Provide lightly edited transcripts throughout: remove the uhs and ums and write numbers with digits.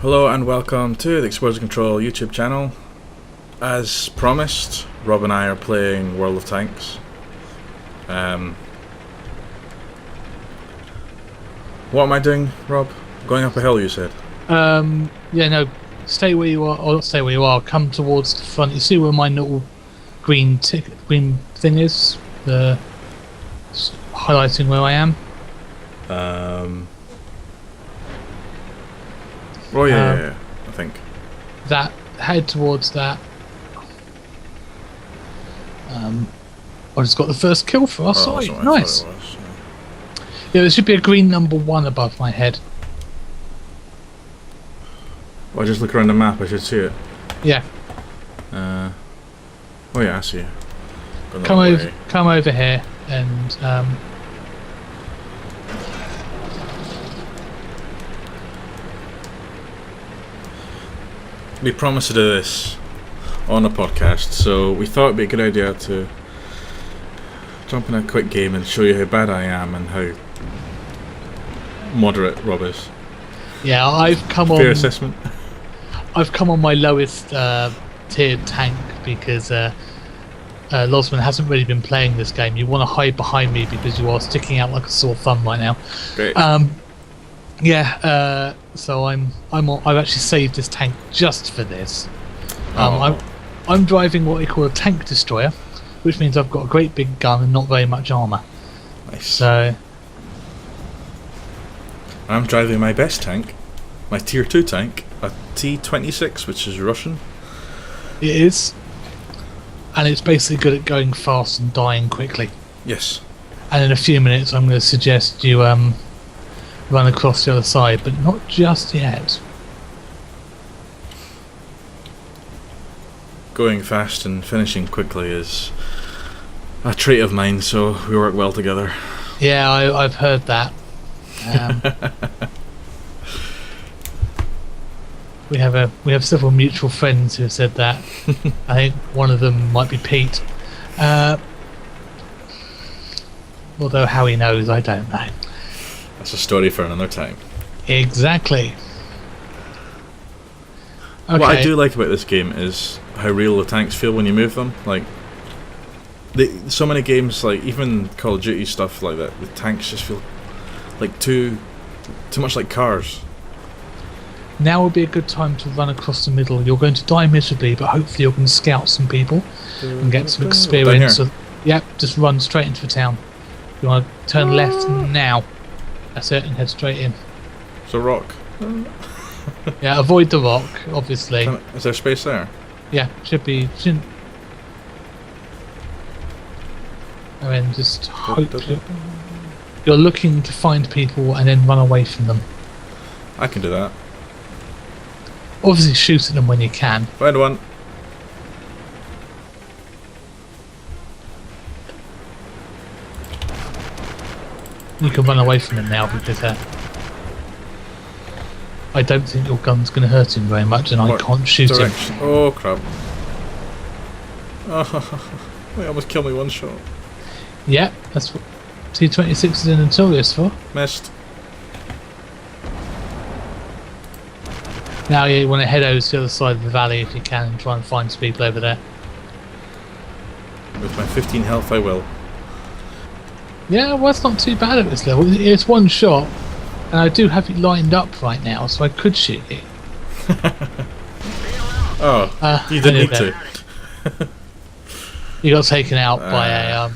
Hello and welcome to the Exposure Control YouTube channel. As promised, Rob and I are playing World of Tanks. What am I doing, Rob? Going up a hill, you said? Stay where you are, or not stay where you are, come towards the front. You see where my little green thing is? Highlighting where I am. Oh yeah, I think. Head towards that. I just got the first kill for our side. That's what I Nice. thought it was, Yeah, there should be a green number 1 above my head. Well, just look around the map, I should see it. Yeah. Oh yeah, I see it. Come over here and we promised to do this on a podcast, so we thought it'd be a good idea to jump in a quick game and show you how bad I am and how moderate Rob is. yeah, I've come Fair assessment. I've come on my lowest tiered tank because Losman hasn't really been playing this game. You want to hide behind me because you are sticking out like a sore thumb right now. Great. So I've actually saved this tank just for this. Oh. I'm driving what they call a tank destroyer, which means I've got a great big gun and not very much armor. Nice. So I'm driving my best tank, my tier 2 tank, a T-26, which is Russian. it is, and it's basically good at going fast and dying quickly. Yes. And in a few minutes, I'm going to suggest you run across the other side, but not just yet. Going fast and finishing quickly is a trait of mine, so we work well together. Yeah, I've heard that. We have several mutual friends who have said that. I think one of them might be Pete. Although how he knows, I don't know. That's a story for another time. Exactly. Okay. What I do like about this game is how real the tanks feel when you move them. Like, so many games, like even Call of Duty stuff like that, the tanks just feel like too much like cars. Now would be a good time to run across the middle. You're going to die miserably, but hopefully you can scout some people and get some experience. So, yep, just run straight into the town. You want to turn left now. That's it, and head straight in. It's a rock. Yeah, avoid the rock, obviously. Is there space there? Yeah, shouldn't. And then just hope you're looking to find people and then run away from them. I can do that. Obviously shoot at them when you can. Find one. You can run away from them now because I don't think your gun's going to hurt him very much, and I can't shoot him. Oh crap. Oh, they almost killed me one shot. Yeah, that's what T-26 is notorious for. Missed. Now you want to head over to the other side of the valley if you can and try and find some people over there. With my 15 health I will. Yeah, well, it's not too bad at this level. It's one shot, and I do have it lined up right now, so I could shoot it. Oh, you didn't need to. You got taken out by a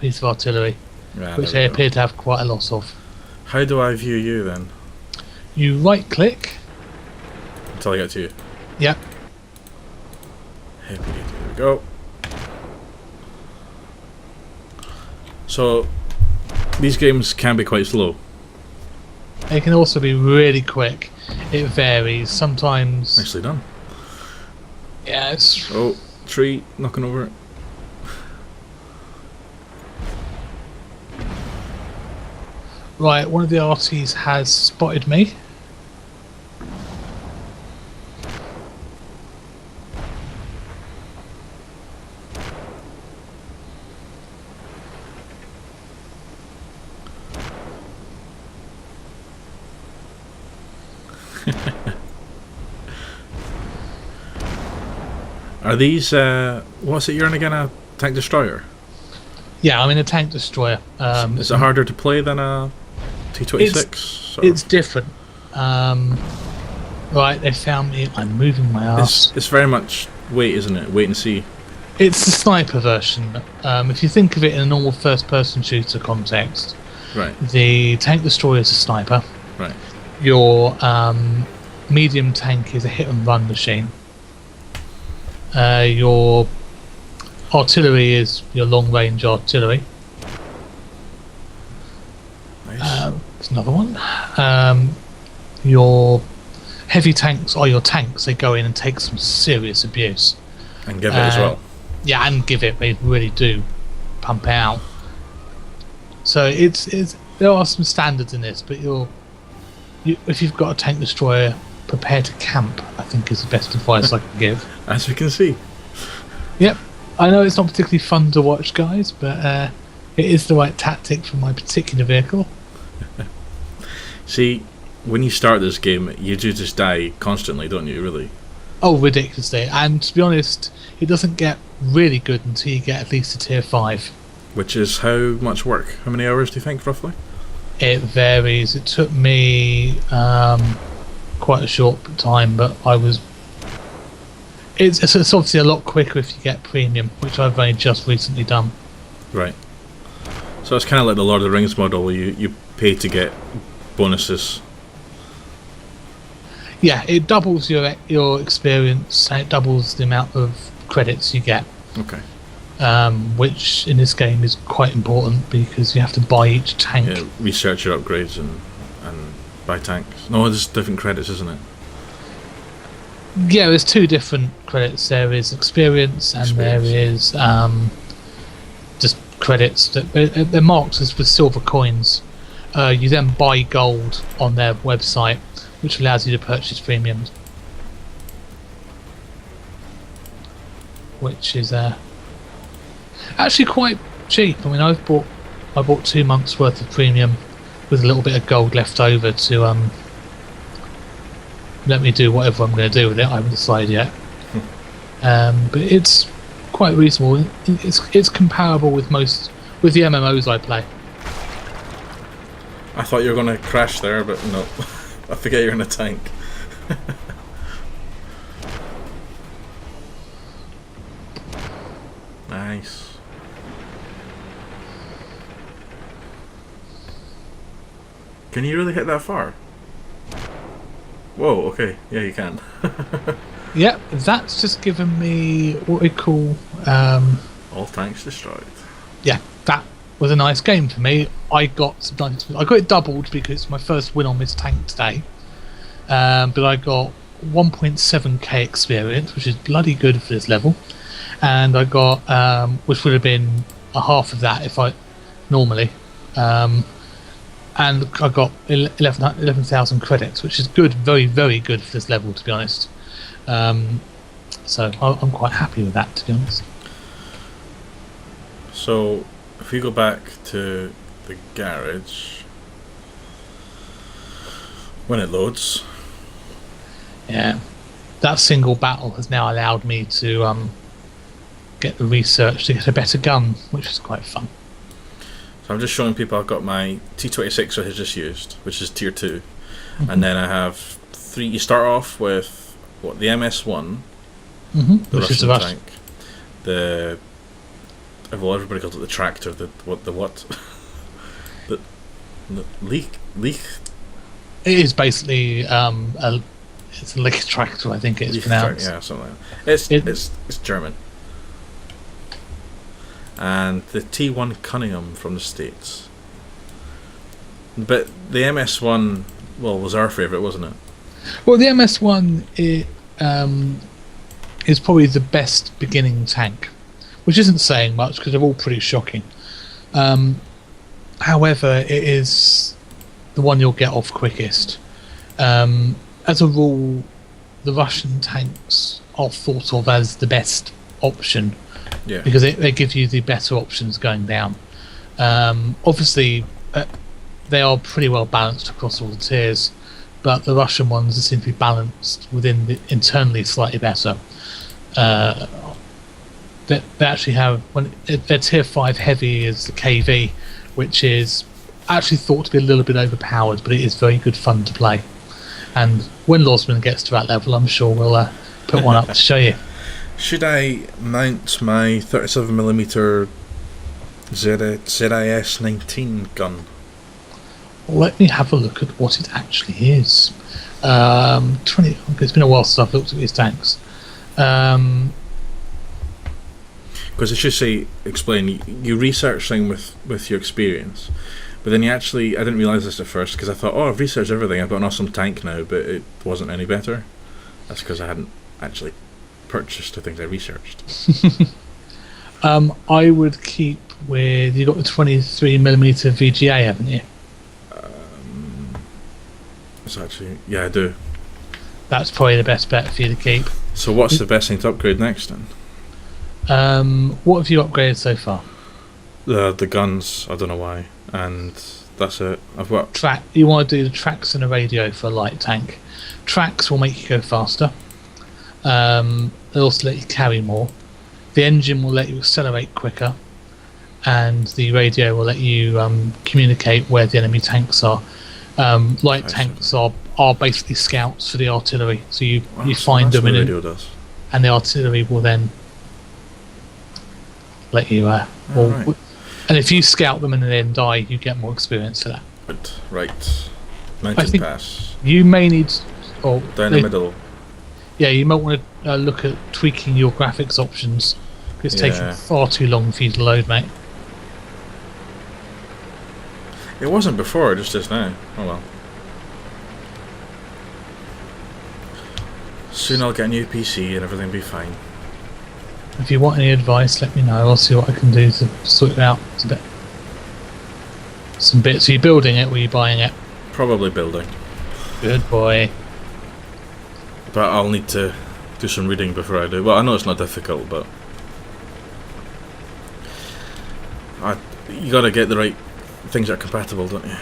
piece of artillery, which they appear to have quite a lot of. How do I view you then? You right-click. Until I get to you. Yep. Hippy, there we go. So, these games can be quite slow. They can also be really quick. It varies. Sometimes. Nicely done. Yeah, it's. Oh, tree knocking over it. Right, one of the RTs has spotted me. Are these what's it you're in again? A tank destroyer? Yeah, I'm in a tank destroyer. Is it harder to play than a T-26? It's different. Right, they found me. I'm moving my ass. It's very much wait, isn't it? Wait and see. It's the sniper version. If you think of it in a normal first-person shooter context, Right. the tank destroyer is a sniper. Right. Your medium tank is a hit-and-run machine. Your artillery is your long-range artillery. Nice. There's another one. Your heavy tanks are your tanks. They go in and take some serious abuse. And give it as well. Yeah, and give it. They really do pump out. So it's there are some standards in this, but if you've got a tank destroyer, prepare to camp, I think is the best advice I can give. As we can see. Yep. I know it's not particularly fun to watch, guys, but it is the right tactic for my particular vehicle. See, when you start this game, you do just die constantly, don't you, really? Oh, ridiculously. And to be honest, it doesn't get really good until you get at least a tier 5. Which is how much work? How many hours do you think, roughly? It varies. It took me quite a short time, but it's obviously a lot quicker if you get premium, which I've only just recently done. Right. So it's kind of like the Lord of the Rings model, where you pay to get bonuses. Yeah, it doubles your experience, and it doubles the amount of credits you get. Okay. Which in this game is quite important because you have to buy each tank. Yeah, research your upgrades and buy tanks. No, there's different credits, isn't it? Yeah, there's 2 different credits. There is experience and there is just credits that they're marked as with silver coins. You then buy gold on their website, which allows you to purchase premiums, which is actually quite cheap. I mean, I bought 2 months worth of premium with a little bit of gold left over to let me do whatever I'm going to do with it. I haven't decided yet. But it's quite reasonable. It's comparable with the MMOs I play. I thought you were going to crash there, but no. I forget you're in a tank. Nice. Can you really hit that far? Whoa, okay. Yeah, you can. Yep, that's just given me what we call... all tanks destroyed. Yeah, that was a nice game for me. I got it doubled because it's my first win on this tank today. But I got 1.7k experience, which is bloody good for this level. And I got, which would have been a half of that if I normally. And I got 11,000 credits, which is good, very, very good for this level, to be honest. So I'm quite happy with that, to be honest. So, if we go back to the garage, when it loads... Yeah, that single battle has now allowed me to get the research to get a better gun, which is quite fun. So I'm just showing people I've got my T-26 I have just used, which is tier 2. And then I have 3. You start off with, what, the MS-1, the which Russian is the Russian tank, well, everybody calls it the tractor, the leak. It is basically it's a leak tractor, I think it's pronounced. Yeah, something like that. It's German. And the T1 Cunningham from the States. But the MS-1, well, was our favourite, wasn't it? Well, the MS-1 is probably the best beginning tank, which isn't saying much because they're all pretty shocking. However, it is the one you'll get off quickest. As a rule, the Russian tanks are thought of as the best option. Yeah. Because they give you the better options going down. Obviously, they are pretty well balanced across all the tiers, but the Russian ones seem to be balanced within internally slightly better. they actually have their tier 5 heavy is the KV, which is actually thought to be a little bit overpowered, but it is very good fun to play. And when Losman gets to that level, I'm sure we'll put one up to show you. Should I mount my 37mm ZIS 19 gun? Let me have a look at what it actually is. 20. It's been a while since I've looked at these tanks. Because it should say, explain, you research things with your experience, but then you actually, I didn't realise this at first, because I thought, oh, I've researched everything, I've got an awesome tank now, but it wasn't any better. That's because I hadn't actually purchased the things I researched. I would keep with, you got the 23mm VGA, haven't you? It's actually, yeah, I do. That's probably the best bet for you to keep. So what's the best thing to upgrade next then? What have you upgraded so far? The guns, I don't know why, and that's it. I've got You want to do the tracks and a radio for a light tank. Tracks will make you go faster. They'll also let you carry more. The engine will let you accelerate quicker, and the radio will let you communicate where the enemy tanks are. Light tanks are basically scouts for the artillery, so you find them in the radio does. And the artillery will then let you right. and if you scout them and then die, you get more experience for that. Right. Mountain pass. You may need down the middle. Yeah, you might want to look at tweaking your graphics options. It's taking far too long for you to load, mate. It wasn't before, just now. Oh well. Soon I'll get a new PC and everything will be fine. If you want any advice, let me know. I'll see what I can do to sort it out. It's a bit. Some bits. Are you building it or are you buying it? Probably building. Good boy. But I'll need to do some reading before I do. Well, I know it's not difficult, but you gotta get the right things that are compatible, don't you?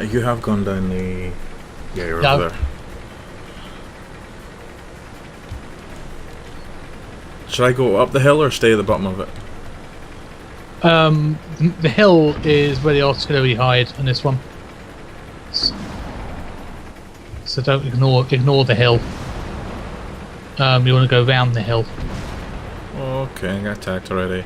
You have gone down the... Yeah, you're over there. Should I go up the hill or stay at the bottom of it? The hill is where the artillery hide on this one. So don't ignore the hill. You want to go round the hill. Okay, I got attacked already.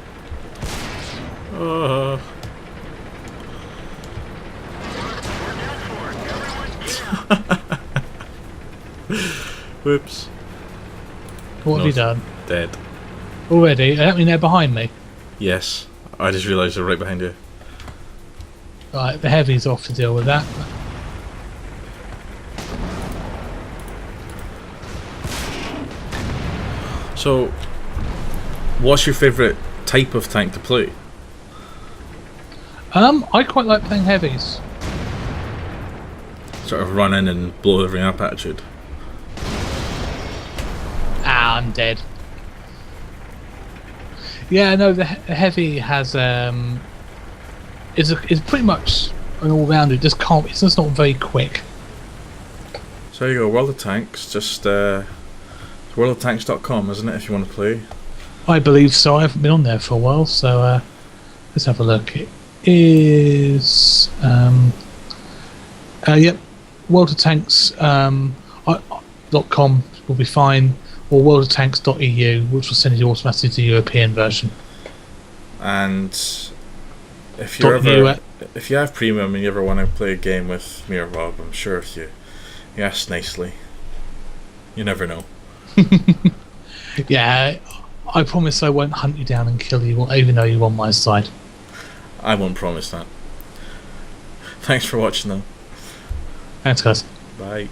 Whoops. What have you done? Dead. Already? I mean, they're behind me. Yes. I just realised they're right behind you. Right, the heavy's off to deal with that. So, what's your favourite type of tank to play? I quite like playing heavies. Sort of run in and blow everything up attitude. Ah, I'm dead. Yeah, no, the heavy has is pretty much an all-rounder. It's just not very quick. So there you go, World of Tanks. Just worldoftanks.com, isn't it? If you want to play. I believe so. I haven't been on there for a while, so let's have a look. It is yep, worldoftanks.com will be fine, or worldoftanks.eu, which will send you automatically to the European version. And if you have premium and you ever want to play a game with me or Rob, I'm sure if you ask nicely, you never know. Yeah, I promise I won't hunt you down and kill you, even though you're on my side. I won't promise that. Thanks for watching though. Thanks, guys. Bye.